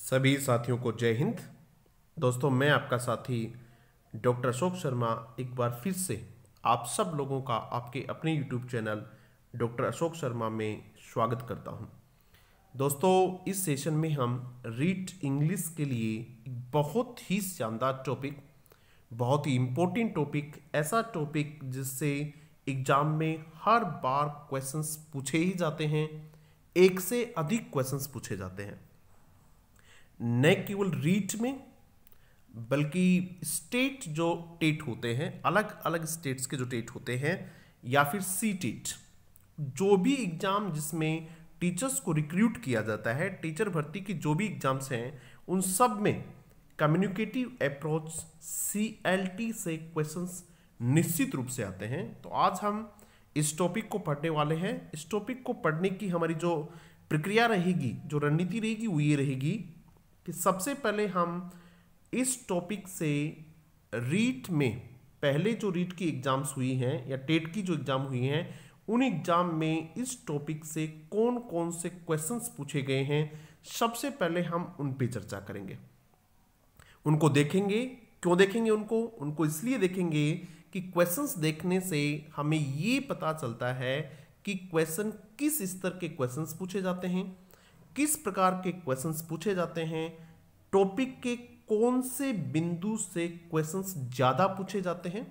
सभी साथियों को जय हिंद। दोस्तों, मैं आपका साथी डॉक्टर अशोक शर्मा एक बार फिर से आप सब लोगों का आपके अपने YouTube channel doctor Ashok Sharma में स्वागत करता हूं। दोस्तों, इस सेशन में हम रीड इंग्लिश के लिए एक बहुत ही शानदार टॉपिक, बहुत ही इम्पोर्टेंट टॉपिक, ऐसा टॉपिक जिससे एग्जाम में हर बार क्वेश्चंस पूछे ही जाते हैं, एक से अधिक क्वेश्चंस पूछे जाते हैं, न केवल रीट में बल्कि स्टेट जो टेट होते हैं, अलग अलग स्टेट्स के जो टेट होते हैं, या फिर सी टेट, जो भी एग्जाम जिसमें टीचर्स को रिक्रूट किया जाता है, टीचर भर्ती की जो भी एग्जाम्स हैं, उन सब में कम्युनिकेटिव अप्रोच CLT से क्वेश्चंस निश्चित रूप से आते हैं। तो आज हम इस टॉपिक को पढ़ने वाले हैं। इस टॉपिक को पढ़ने की हमारी जो प्रक्रिया रहेगी, जो रणनीति रहेगी, वो ये रहेगी कि सबसे पहले हम इस टॉपिक से रीट में पहले जो रीट की एग्जाम्स हुई हैं या टेट की जो एग्जाम हुई हैं, उन एग्जाम में इस टॉपिक से कौन कौन से क्वेश्चंस पूछे गए हैं, सबसे पहले हम उन पे चर्चा करेंगे, उनको देखेंगे। क्यों देखेंगे उनको इसलिए देखेंगे कि क्वेश्चंस देखने से हमें ये पता चलता है कि क्वेश्चन किस स्तर के क्वेश्चंस पूछे जाते हैं, किस प्रकार के क्वेश्चंस पूछे जाते हैं, टॉपिक के कौन से बिंदु से क्वेश्चंस ज़्यादा पूछे जाते हैं।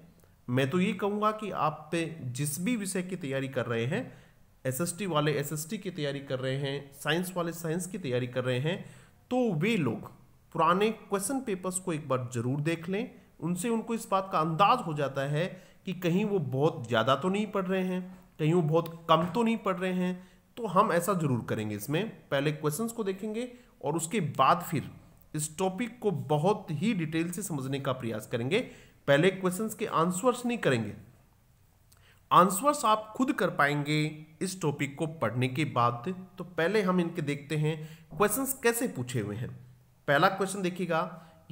मैं तो ये कहूँगा कि आप पे जिस भी विषय की तैयारी कर रहे हैं, SST वाले SST की तैयारी कर रहे हैं, साइंस वाले साइंस की तैयारी कर रहे हैं, तो वे लोग पुराने क्वेश्चन पेपर्स को एक बार जरूर देख लें। उनसे उनको इस बात का अंदाज हो जाता है कि कहीं वो बहुत ज़्यादा तो नहीं पढ़ रहे हैं, कहीं वो बहुत कम तो नहीं पढ़ रहे हैं। तो हम ऐसा जरूर करेंगे, इसमें पहले क्वेश्चंस को देखेंगे और उसके बाद फिर इस टॉपिक को बहुत ही डिटेल से समझने का प्रयास करेंगे। पहले क्वेश्चंस के आंसर्स नहीं करेंगे, आंसर्स आप खुद कर पाएंगे इस टॉपिक को पढ़ने के बाद। तो पहले हम इनके देखते हैं क्वेश्चंस कैसे पूछे हुए हैं। पहला क्वेश्चन देखिएगा,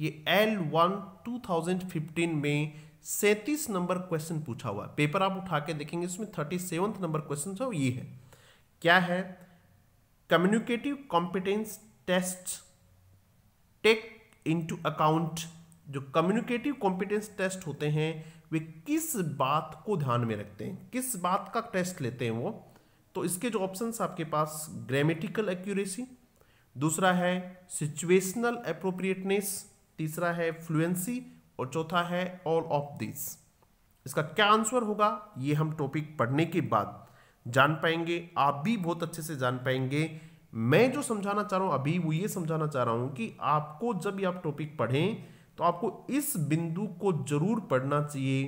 ये L1 2015 में 37 नंबर क्वेश्चन पूछा हुआ है। पेपर आप उठा के देखेंगे, इसमें 37 नंबर क्वेश्चन है, ये है, क्या है, communicative competence test take into account. जो कम्युनिकेटिव कॉम्पिटेंस टेस्ट होते हैं वे किस बात को ध्यान में रखते हैं, किस बात का टेस्ट लेते हैं वो। तो इसके जो ऑप्शंस आपके पास, ग्रामेटिकल एक्यूरेसी, दूसरा है सिचुएशनल एप्रोप्रिएटनेस, तीसरा है फ्लुएंसी और चौथा है ऑल ऑफ दिस। इसका क्या आंसर होगा ये हम टॉपिक पढ़ने के बाद जान पाएंगे, आप भी बहुत अच्छे से जान पाएंगे। मैं जो समझाना चाह रहा हूं अभी वो ये समझाना चाह रहा हूं कि आपको जब भी आप टॉपिक पढ़ें तो आपको इस बिंदु को जरूर पढ़ना चाहिए।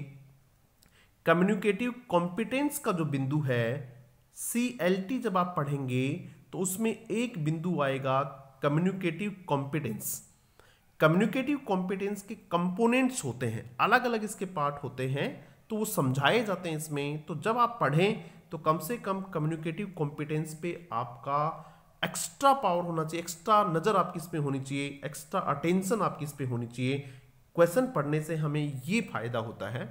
कम्युनिकेटिव कॉम्पिटेंस का जो बिंदु है, CLT जब आप पढ़ेंगे तो उसमें एक बिंदु आएगा कम्युनिकेटिव कॉम्पिटेंस। कम्युनिकेटिव कॉम्पिटेंस के कंपोनेंट्स होते हैं, अलग अलग इसके पार्ट होते हैं, तो वो समझाए जाते हैं इसमें। तो जब आप पढ़ें तो कम से कम कम्युनिकेटिव कॉम्पिटेंस पे आपका एक्स्ट्रा पावर होना चाहिए, एक्स्ट्रा नज़र आपकी इस पे होनी चाहिए, एक्स्ट्रा अटेंशन आपकी इस पे होनी चाहिए। क्वेश्चन पढ़ने से हमें ये फायदा होता है।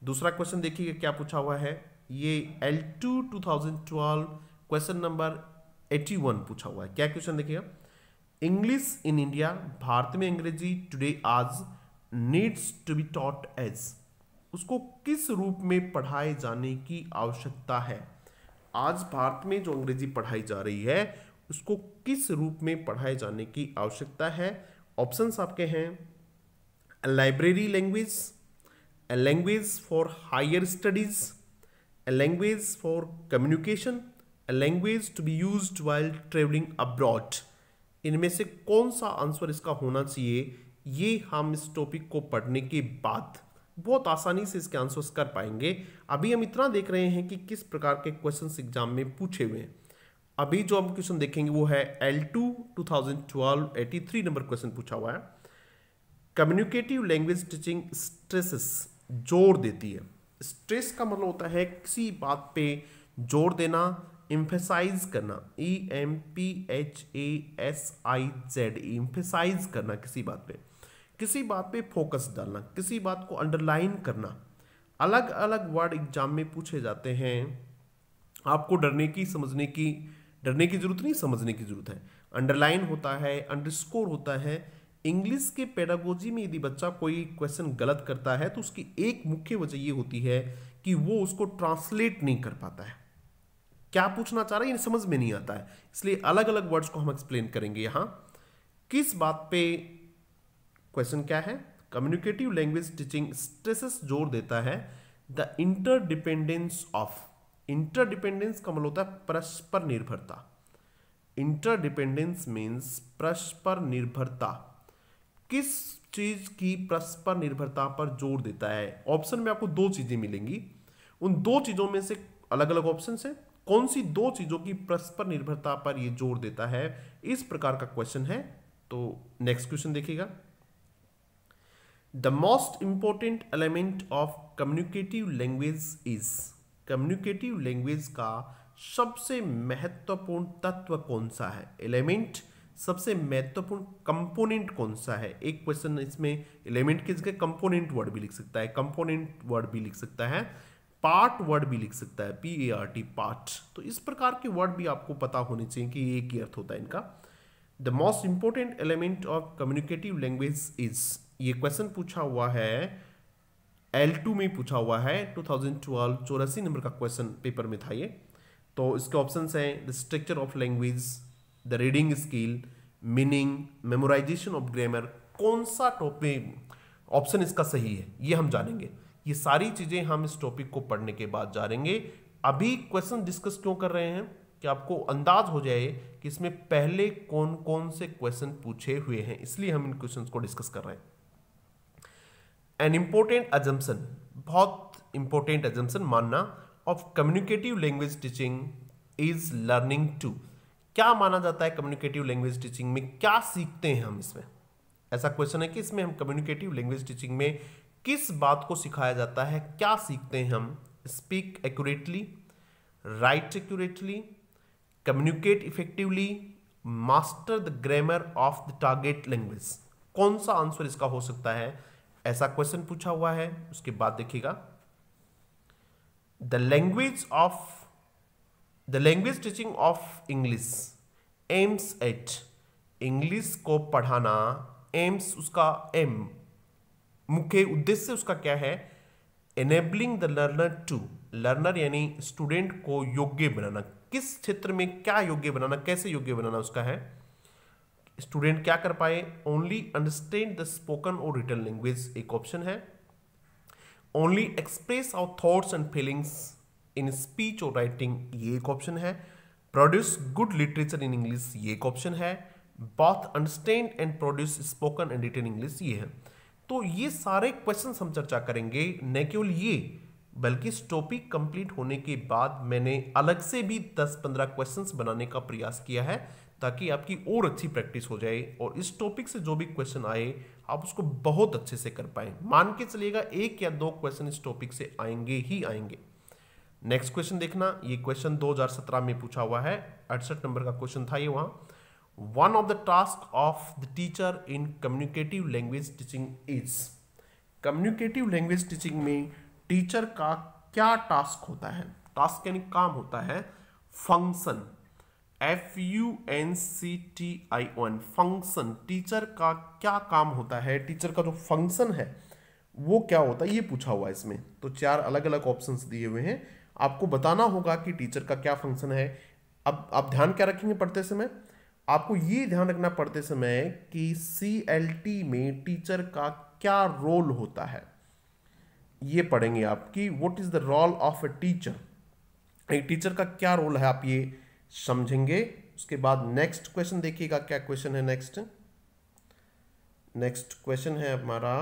दूसरा क्वेश्चन देखिए क्या पूछा हुआ है, ये L2 2012 क्वेश्चन नंबर 81 पूछा हुआ है। क्या क्वेश्चन देखिएगा, इंग्लिश इन इंडिया, भारत में अंग्रेजी टुडे आज needs to be taught as. उसको किस रूप में पढ़ाए जाने की आवश्यकता है। आज भारत में जो अंग्रेजी पढ़ाई जा रही है उसको किस रूप में पढ़ाए जाने की आवश्यकता है। ऑप्शंस आपके हैं, library language, a language for higher studies, a language for communication, a language to be used while traveling abroad। इनमें से कौन सा आंसर इसका होना चाहिए, ये हम इस टॉपिक को पढ़ने के बाद बहुत आसानी से इसके आंसर्स कर पाएंगे। अभी हम इतना देख रहे हैं कि किस प्रकार के क्वेश्चंस एग्जाम में पूछे हुए हैं। अभी जो हम क्वेश्चन देखेंगे वो है L2 2012 83 नंबर क्वेश्चन पूछा हुआ है। कम्युनिकेटिव लैंग्वेज टीचिंग स्ट्रेसेस, जोर देती है। स्ट्रेस का मतलब होता है किसी बात पे जोर देना, एम्फेसाइज करना, EMPHASIZ, एम्फेसाइज करना, किसी बात पे फोकस डालना, किसी बात को अंडरलाइन करना। अलग अलग वर्ड एग्जाम में पूछे जाते हैं। आपको डरने की जरूरत नहीं, समझने की जरूरत है। अंडरलाइन होता है, अंडरस्कोर होता है। इंग्लिश के पेडागोजी में यदि बच्चा कोई क्वेश्चन गलत करता है तो उसकी एक मुख्य वजह ये होती है कि वो उसको ट्रांसलेट नहीं कर पाता है, क्या पूछना चाह रहा है ये समझ में नहीं आता है। इसलिए अलग अलग वर्ड्स को हम एक्सप्लेन करेंगे। यहां किस बात पे क्वेश्चन क्या है, कम्युनिकेटिव लैंग्वेज टीचिंग स्ट्रेसेस जोर देता है द इंटरडिपेंडेंस ऑफ। इंटरडिपेंडेंस का मतलब होता है परस्पर निर्भरता। इंटरडिपेंडेंस मीन्स परस्पर निर्भरता। किस चीज की परस्पर निर्भरता पर जोर देता है? ऑप्शन में आपको दो चीजें मिलेंगी, उन दो चीजों में से अलग अलग ऑप्शन है, कौन सी दो चीजों की परस्पर निर्भरता पर यह जोर देता है, इस प्रकार का क्वेश्चन है। तो नेक्स्ट क्वेश्चन देखिएगा, the most important element of communicative language is. Communicative language का सबसे महत्वपूर्ण तत्व कौन सा है? एलिमेंट, सबसे महत्वपूर्ण कंपोनेंट कौन सा है? एक क्वेश्चन इसमें एलिमेंट की जगह कंपोनेंट वर्ड भी लिख सकता है, कंपोनेंट वर्ड भी लिख सकता है, पार्ट वर्ड भी लिख सकता है, PART पार्ट। तो इस प्रकार के वर्ड भी आपको पता होने चाहिए कि एक ही अर्थ होता है इनका। The most important element of communicative language is, ये क्वेश्चन पूछा हुआ है L2 में पूछा हुआ है 2012, 84 नंबर का क्वेश्चन पेपर में था ये। तो इसके ऑप्शंस हैं the structure of language, the reading skill, meaning, memorisation of grammar. कौन सा टॉपिक ऑप्शन इसका सही है ये हम जानेंगे। ये सारी चीजें हम इस टॉपिक को पढ़ने के बाद जानेंगे। अभी क्वेश्चन डिस्कस क्यों कर रहे हैं कि आपको अंदाज हो जाए कि इसमें पहले कौन कौन से क्वेश्चन पूछे हुए हैं, इसलिए हम इन क्वेश्चंस को डिस्कस कर रहे हैं। एन इंपॉर्टेंट अजम्पशन, बहुत इंपॉर्टेंट अजम्पशन मानना, of communicative language teaching is learning to. क्या माना जाता है कम्युनिकेटिव लैंग्वेज टीचिंग में, क्या सीखते हैं हम इसमें? ऐसा क्वेश्चन है कि इसमें हम कम्युनिकेटिव लैंग्वेज टीचिंग में किस बात को सिखाया जाता है, क्या सीखते हैं हम? Speak accurately, right accurately, communicate effectively, master the grammar of the target language. कौन सा आंसर इसका हो सकता है? ऐसा क्वेश्चन पूछा हुआ है। उसके बाद देखिएगा, the language teaching of English aims at. English को पढ़ाना, एम्स उसका एम, मुख्य उद्देश्य उसका क्या है? Enabling the learner to, learner यानी स्टूडेंट को योग्य बनाना। किस क्षेत्र में क्या योग्य बनाना, कैसे योग्य बनाना उसका है? स्टूडेंट क्या कर पाए? ओनली अंडरस्टैंड द स्पोकन और रिटन लैंग्वेज एक ऑप्शन है। Only express our thoughts and feelings in speech और राइटिंग, ये एक ऑप्शन है। Produce good literature in English, ये एक ऑप्शन है। Both understand and produce spoken and written English, ये है। तो ये सारे क्वेश्चन हम चर्चा करेंगे। न केवल ये, बल्कि इस टॉपिक कंप्लीट होने के बाद मैंने अलग से भी 10-15 क्वेश्चंस बनाने का प्रयास किया है ताकि आपकी और अच्छी प्रैक्टिस हो जाए और इस टॉपिक से जो भी क्वेश्चन आए आप उसको बहुत अच्छे से कर पाए। मान के चलिएगा 1 या 2 क्वेश्चन इस टॉपिक से आएंगे ही आएंगे। नेक्स्ट क्वेश्चन देखना, ये क्वेश्चन 2017 में पूछा हुआ है, 68 नंबर का क्वेश्चन था ये। वहां one of the task of the teacher in communicative language teaching is. Communicative language teaching में टीचर का क्या टास्क होता है? टास्क यानी काम होता है। Function, FUNCTION, function. टीचर का क्या काम होता है, टीचर का जो फंक्शन है वो क्या होता है, ये पूछा हुआ है इसमें। तो 4 अलग अलग ऑप्शंस दिए हुए हैं, आपको बताना होगा कि टीचर का क्या फंक्शन है। अब आप ध्यान क्या रखेंगे पढ़ते समय? आपको ये ध्यान रखना पढ़ते समय कि CLT में टीचर का क्या रोल होता है, ये पढ़ेंगे आप कि what is the role of a teacher. एक टीचर का क्या रोल है आप ये समझेंगे। उसके बाद नेक्स्ट क्वेश्चन देखिएगा, क्या क्वेश्चन है नेक्स्ट क्वेश्चन है हमारा,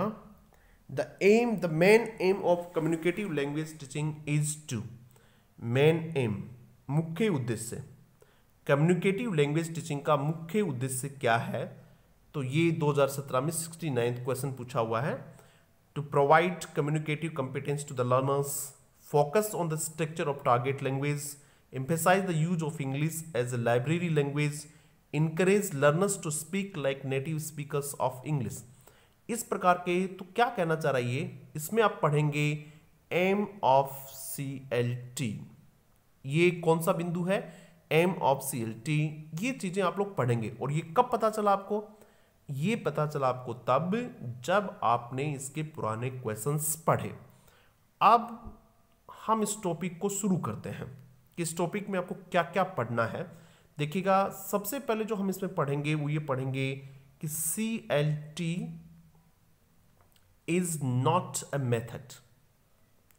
the main aim of communicative language teaching is to. Main aim, मुख्य उद्देश्य। कम्युनिकेटिव लैंग्वेज टीचिंग का मुख्य उद्देश्य क्या है? तो ये 2017 में 69वां क्वेश्चन पूछा हुआ है। To provide communicative competence to the learners, focus on the structure of target language, emphasize the use of English as a library language, encourage learners to speak like native speakers of English। इस प्रकार के, तो क्या कहना चाह रहा है ये? इसमें आप पढ़ेंगे एम ऑफ CLT। ये कौन सा बिंदु है? एम ऑफ CLT, ये चीजें आप लोग पढ़ेंगे। और ये कब पता चला आपको? ये पता चला आपको तब जब आपने इसके पुराने क्वेश्चंस पढ़े। अब हम इस टॉपिक को शुरू करते हैं कि इस टॉपिक में आपको क्या क्या पढ़ना है। देखिएगा, सबसे पहले जो हम इसमें पढ़ेंगे वो ये पढ़ेंगे कि CLT is not a method.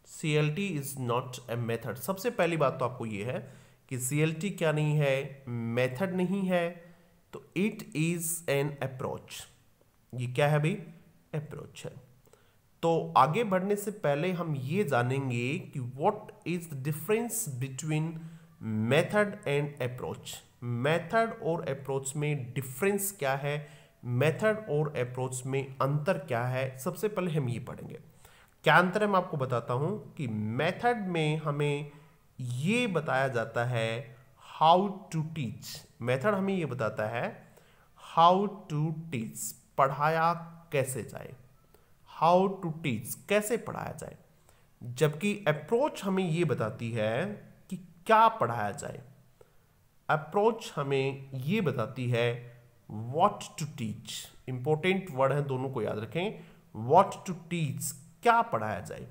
CLT is not a method. सबसे पहली बात तो आपको ये है कि CLT क्या नहीं है? मेथड नहीं है। तो इट इज एन अप्रोच। ये क्या है भाई? अप्रोच है। तो आगे बढ़ने से पहले हम ये जानेंगे कि what is the difference between method and approach. Method और अप्रोच में डिफरेंस क्या है, मेथड और अप्रोच में अंतर क्या है, सबसे पहले हम ये पढ़ेंगे। क्या अंतर है मैं आपको बताता हूं कि मेथड में हमें ये बताया जाता है हाउ टू टीच। मेथड हमें ये बताता है हाउ टू टीच, पढ़ाया कैसे जाए, हाउ टू टीच, कैसे पढ़ाया जाए। जबकि अप्रोच हमें ये बताती है कि क्या पढ़ाया जाए। अप्रोच हमें ये बताती है what to teach. Important word है, दोनों को याद रखें। व्हाट टू टीच, क्या पढ़ाया जाए।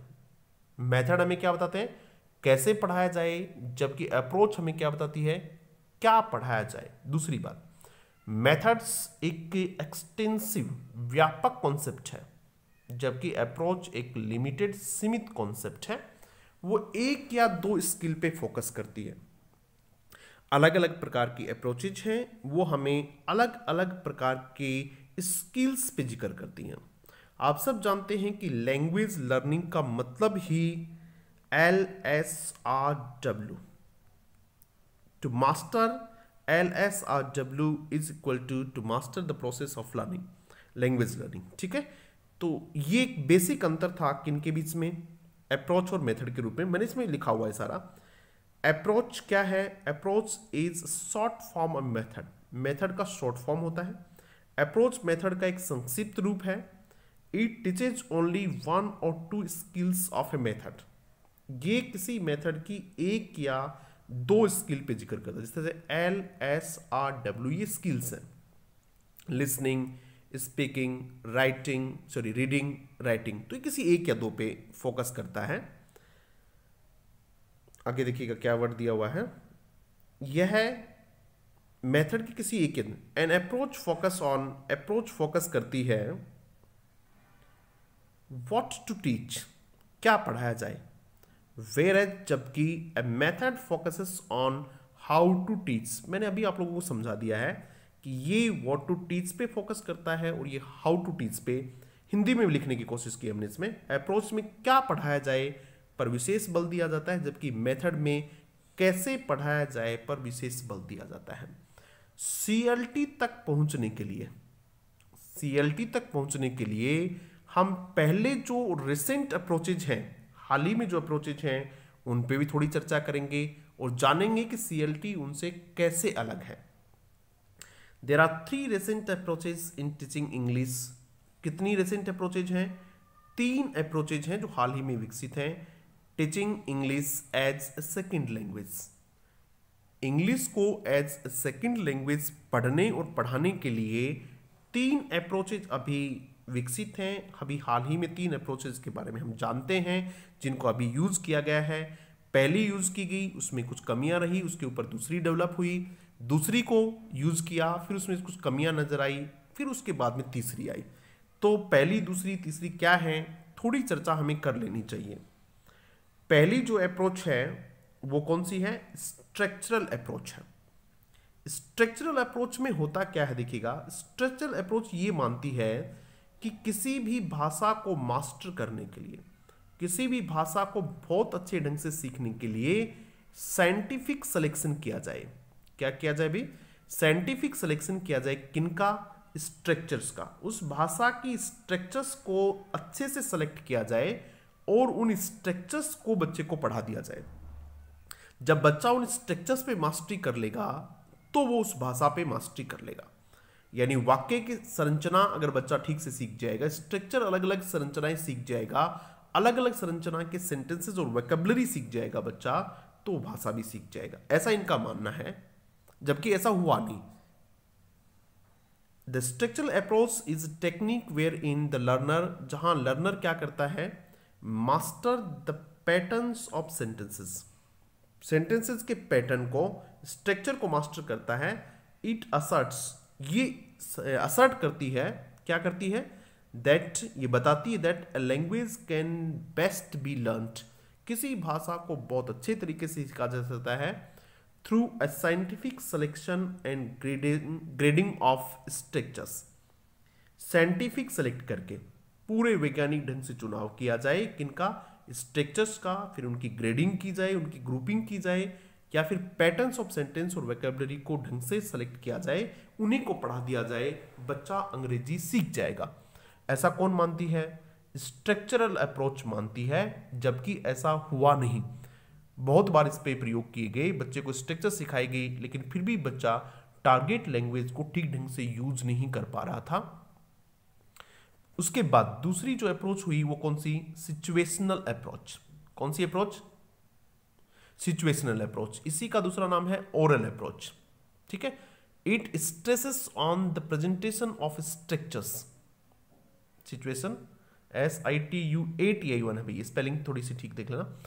मेथड हमें क्या बताते हैं? कैसे पढ़ाया जाए। जबकि अप्रोच हमें क्या बताती है? क्या पढ़ाया जाए। दूसरी बात, मेथड्स एक एक्सटेंसिव व्यापक कॉन्सेप्ट है, जबकि अप्रोच एक लिमिटेड सीमित कॉन्सेप्ट है। वो एक या दो स्किल पे फोकस करती है। अलग अलग प्रकार की अप्रोचेज हैं, वो हमें अलग अलग प्रकार के स्किल्स पे जिक्र करती हैं। आप सब जानते हैं कि लैंग्वेज लर्निंग का मतलब ही LSRW, to master. LSRW is equal to master the process of learning, language learning. ठीक है, तो ये एक बेसिक अंतर था किनके बीच में? अप्रोच और मेथड के रूप में। मैंने इसमें लिखा हुआ है सारा। अप्रोच क्या है? Approach is short form of method. Method का शॉर्ट फॉर्म होता है। अप्रोच मेथड का एक संक्षिप्त रूप है। It teaches only one or two skills of a method. ये किसी मेथड की एक या दो स्किल पे जिक्र करता है। जिस तरह से LSRW ये स्किल्स हैं, लिसनिंग, स्पीकिंग, रीडिंग, राइटिंग। तो ये किसी एक या दो पे फोकस करता है। आगे देखिएगा क्या वर्ड दिया हुआ है। यह है मेथड की किसी एक। एन अप्रोच फोकस करती है व्हाट टू टीच, क्या पढ़ाया जाए। वेयर जबकि a method focuses on how to teach. मैंने अभी आप लोगों को समझा दिया है कि ये व्हाट टू टीच पे फोकस करता है और ये हाउ टू टीच पे। हिंदी में भी लिखने की कोशिश की हमने इसमें। अप्रोच में क्या पढ़ाया जाए पर विशेष बल दिया जाता है, जबकि मेथड में कैसे पढ़ाया जाए पर विशेष बल दिया जाता है। CLT तक पहुंचने के लिए हम पहले जो रिसेंट अप्रोचेज हैं, हाल ही में जो अप्रोचेज हैं, उन पे भी थोड़ी चर्चा करेंगे और जानेंगे कि CLT उनसे कैसे अलग है। There are 3 recent approaches in teaching English. कितनी रिसेंट अप्रोचेज हैं? 3 अप्रोचेज हैं जो हाल ही में विकसित हैं। Teaching English as a second language. English को एज ए सेकेंड लैंग्वेज पढ़ने और पढ़ाने के लिए 3 अप्रोचेज अभी विकसित हैं। अभी हाल ही में 3 अप्रोचेज के बारे में हम जानते हैं जिनको अभी यूज किया गया है। पहली यूज की गई, उसमें कुछ कमियां रही, उसके ऊपर दूसरी डेवलप हुई, दूसरी को यूज किया, फिर उसमें कुछ कमियां नजर आई, फिर उसके बाद में तीसरी आई। तो पहली, दूसरी, तीसरी क्या है, थोड़ी चर्चा हमें कर लेनी चाहिए। पहली जो अप्रोच है वो कौन सी है? स्ट्रक्चरल अप्रोच है। स्ट्रक्चरल अप्रोच में होता क्या है देखिएगा। स्ट्रक्चरल अप्रोच ये मानती है कि किसी भी भाषा को मास्टर करने के लिए, किसी भी भाषा को बहुत अच्छे ढंग से सीखने के लिए साइंटिफिक सिलेक्शन किया जाए। क्या किया जाए भी? साइंटिफिक सिलेक्शन किया जाए। किनका? स्ट्रक्चर्स का। उस भाषा की स्ट्रक्चर्स को अच्छे से सेलेक्ट किया जाए और उन स्ट्रक्चर्स को बच्चे को पढ़ा दिया जाए। जब बच्चा उन स्ट्रक्चर्स पे मास्टरी कर लेगा तो वो उस भाषा पे मास्टरी कर लेगा। यानी वाक्य की संरचना अगर बच्चा ठीक से सीख जाएगा, स्ट्रक्चर अलग अलग संरचनाएं सीख जाएगा, अलग अलग संरचना के सेंटेंसेस और वोकैबुलरी सीख जाएगा बच्चा, तो भाषा भी सीख जाएगा, ऐसा इनका मानना है, जबकि ऐसा हुआ नहीं। The structural approach is technique where in the learner, जहां लर्नर क्या करता है, master the patterns of sentences, sentences के पैटर्न को, स्ट्रक्चर को मास्टर करता है। इट असर्ट्स, ये असर्ट करती है, क्या करती है, दैट, ये बताती है that a language can best B learned, किसी भाषा को बहुत अच्छे तरीके से सीखा जा सकता है through a scientific selection and grading of structures, scientific select करके, पूरे वैज्ञानिक ढंग से चुनाव किया जाए किनका, स्ट्रक्चर्स का, फिर उनकी ग्रेडिंग की जाए, उनकी ग्रुपिंग की जाए, या फिर पैटर्न्स ऑफ सेंटेंस और वोकैबुलरी को ढंग से सेलेक्ट किया जाए, उन्हीं को पढ़ा दिया जाए, बच्चा अंग्रेजी सीख जाएगा। ऐसा कौन मानती है, स्ट्रक्चरल अप्रोच मानती है, जबकि ऐसा हुआ नहीं। बहुत बार इस पे प्रयोग किए गए, बच्चे को स्ट्रक्चर सिखाई गई, लेकिन फिर भी बच्चा टारगेट लैंग्वेज को ठीक ढंग से यूज नहीं कर पा रहा था। उसके बाद दूसरी जो अप्रोच हुई वो कौन सी, सिचुएशनल अप्रोच। कौन सी अप्रोच, सिचुएशनल अप्रोच। इसी का दूसरा नाम है ओरल अप्रोच, ठीक है। It stresses on the presentation of structures, situation SITUATI1 है भाई, स्पेलिंग थोड़ी सी ठीक देख लेना।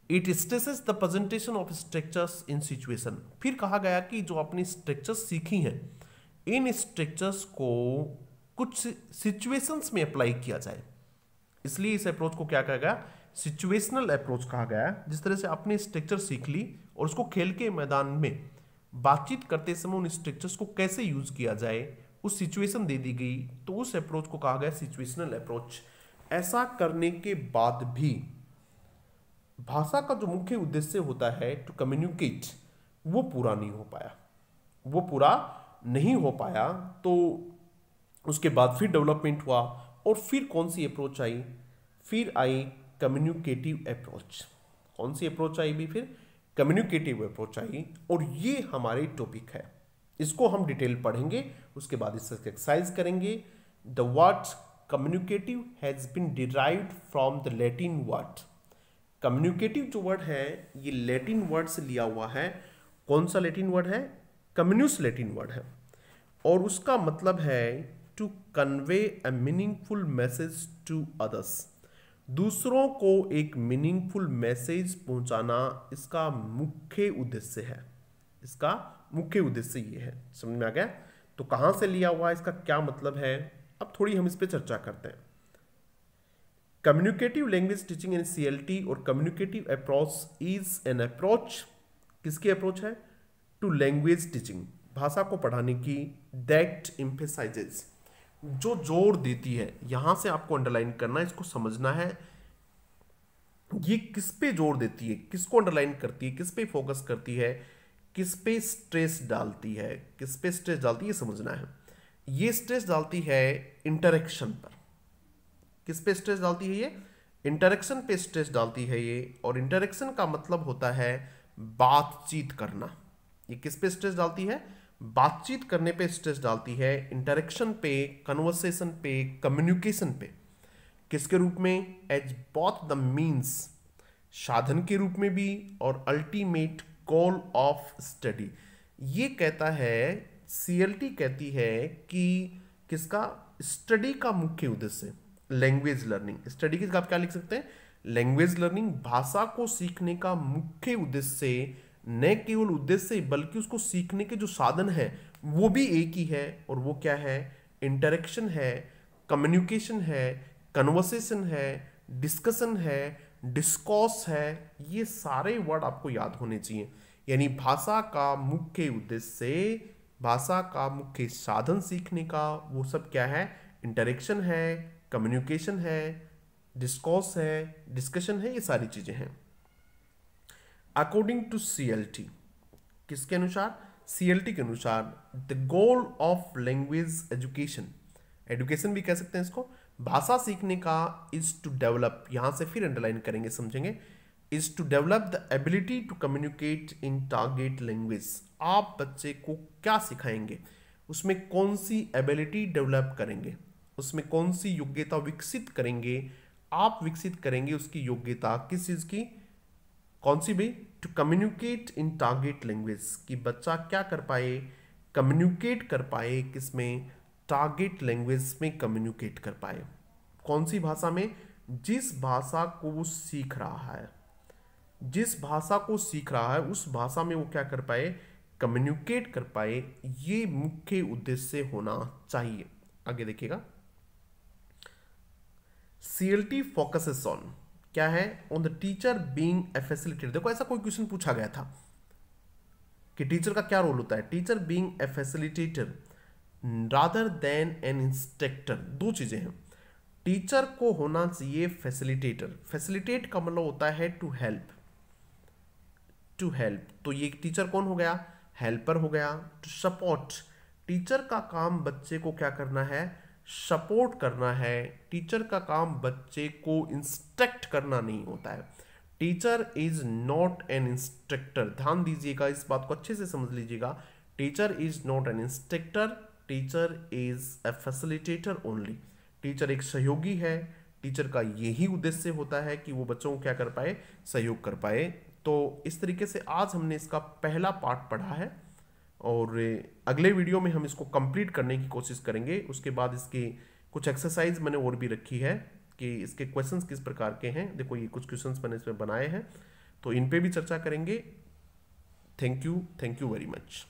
It stresses the presentation of structures in situation, फिर कहा गया कि जो अपनी स्ट्रक्चर्स सीखी हैं, इन स्ट्रक्चर्स को कुछ सिचुएशंस में अप्लाई किया जाए, इसलिए इस अप्रोच को क्या कहा गया, सिचुएशनल अप्रोच कहा गया। जिस तरह से आपने स्ट्रक्चर सीख ली और उसको खेल के मैदान में बातचीत करते समय उन स्ट्रक्चर्स को कैसे यूज किया जाए, उस सिचुएशन दे दी गई, तो उस अप्रोच को कहा गया सिचुएशनल अप्रोच। ऐसा करने के बाद भी भाषा का जो मुख्य उद्देश्य होता है टू कम्युनिकेट, वो पूरा नहीं हो पाया, वो पूरा नहीं हो पाया। तो उसके बाद फिर डेवलपमेंट हुआ, और फिर कौन सी अप्रोच आई, फिर आई कम्युनिकेटिव अप्रोच। कौन सी अप्रोच आई भी, फिर कम्युनिकेटिव अप्रोच आई, और ये हमारे टॉपिक है, इसको हम डिटेल पढ़ेंगे, उसके बाद इससे एक्सरसाइज करेंगे। The word communicative has been derived from the Latin word, communicative जो वर्ड है ये लैटिन वर्ड से लिया हुआ है। कौन सा लैटिन वर्ड है, कम्युनिस लैटिन वर्ड है, और उसका मतलब है to convey a meaningful message to others, दूसरों को एक मीनिंगफुल मैसेज पहुंचाना इसका मुख्य उद्देश्य है, इसका मुख्य उद्देश्य ये है। समझ में आ गया, तो कहां से लिया हुआ है, इसका क्या मतलब है, अब थोड़ी हम इस पे चर्चा करते हैं। Communicative language teaching in CLT और communicative approach is an approach, किसकी अप्रोच है, टू लैंग्वेज टीचिंग, भाषा को पढ़ाने की, दैट एम्फेसाइजेज, जो जोर देती है, यहां से आपको अंडरलाइन करना, इसको समझना है, ये किस पे जोर देती है, किसको अंडरलाइन करती है, किस पे फोकस करती है, किस पे स्ट्रेस डालती है, किस पे स्ट्रेस डालती है, समझना है। ये स्ट्रेस डालती है इंटरेक्शन पर, किस पे स्ट्रेस डालती है, ये इंटरेक्शन पे स्ट्रेस डालती है ये, और इंटरेक्शन का मतलब होता है बातचीत करना। ये किस पे स्ट्रेस डालती है, बातचीत करने पे स्ट्रेस डालती है, इंटरेक्शन पे, कन्वर्सेशन पे, कम्युनिकेशन पे, किसके रूप में, एज बोथ द मीन्स, साधन के रूप में भी, और अल्टीमेट गोल ऑफ स्टडी। ये कहता है, CLT कहती है कि किसका, स्टडी का मुख्य उद्देश्य लैंग्वेज लर्निंग, स्टडी की आप क्या लिख सकते हैं, लैंग्वेज लर्निंग, भाषा को सीखने का मुख्य उद्देश्य, न केवल उद्देश्य बल्कि उसको सीखने के जो साधन है वो भी एक ही है, और वो क्या है, इंटरेक्शन है, कम्युनिकेशन है, कन्वर्सेशन है, डिस्कशन है, डिस्कोर्स है। ये सारे वर्ड आपको याद होने चाहिए। यानी भाषा का मुख्य उद्देश्य, भाषा का मुख्य साधन सीखने का, वो सब क्या है, इंटरेक्शन है, कम्युनिकेशन है, डिस्कोर्स है, डिस्कशन है, ये सारी चीजें हैं। अकॉर्डिंग टू CLT, किसके अनुसार, CLT के अनुसार, the goal of language education, education भी कह सकते हैं इसको, भाषा सीखने का, इज टू डेवलप, यहां से फिर अंडरलाइन करेंगे समझेंगे, is to develop the ability to communicate in target language. आप बच्चे को क्या सिखाएंगे, उसमें कौन सी एबिलिटी डेवलप करेंगे, उसमें कौन सी योग्यता विकसित करेंगे, आप विकसित करेंगे उसकी योग्यता, किस चीज की, कौन सी भाई? To communicate in target language, कि बच्चा क्या कर पाए, कम्युनिकेट कर पाए, किसमें? टारगेट लैंग्वेज में कम्युनिकेट कर पाए। कौन सी भाषा में? जिस भाषा को वो सीख रहा है, जिस भाषा को सीख रहा है उस भाषा में वो क्या कर पाए, कम्युनिकेट कर पाए। ये मुख्य उद्देश्य होना चाहिए। आगे देखिएगा, CLT फोकसेस ऑन, क्या है? On the teacher being a facilitator. देखो ऐसा कोई क्वेश्चन पूछा गया था कि टीचर का क्या रोल होता है, teacher being a facilitator rather than N instructor. दो चीजें हैं, टीचर को होना चाहिए फैसिलिटेटर। फैसिलिटेट का मतलब होता है टू हेल्प, टू हेल्प। तो ये टीचर कौन हो गया? हेल्पर हो गया। टू सपोर्ट, टीचर का काम बच्चे को क्या करना है? सपोर्ट करना है। टीचर का काम बच्चे को इंस्ट्रक्ट करना नहीं होता है। Teacher is not an instructor. ध्यान दीजिएगा, इस बात को अच्छे से समझ लीजिएगा। Teacher is not an instructor, teacher is a facilitator only. Teacher एक सहयोगी है। टीचर का यही उद्देश्य होता है कि वो बच्चों को क्या कर पाए? सहयोग कर पाए। तो इस तरीके से आज हमने इसका पहला पार्ट पढ़ा है और अगले वीडियो में हम इसको कंप्लीट करने की कोशिश करेंगे। उसके बाद इसकी कुछ एक्सरसाइज मैंने और भी रखी है कि इसके क्वेश्चंस किस प्रकार के हैं। देखो ये कुछ क्वेश्चंस मैंने इसमें बनाए हैं, तो इन पे भी चर्चा करेंगे। Thank you very much.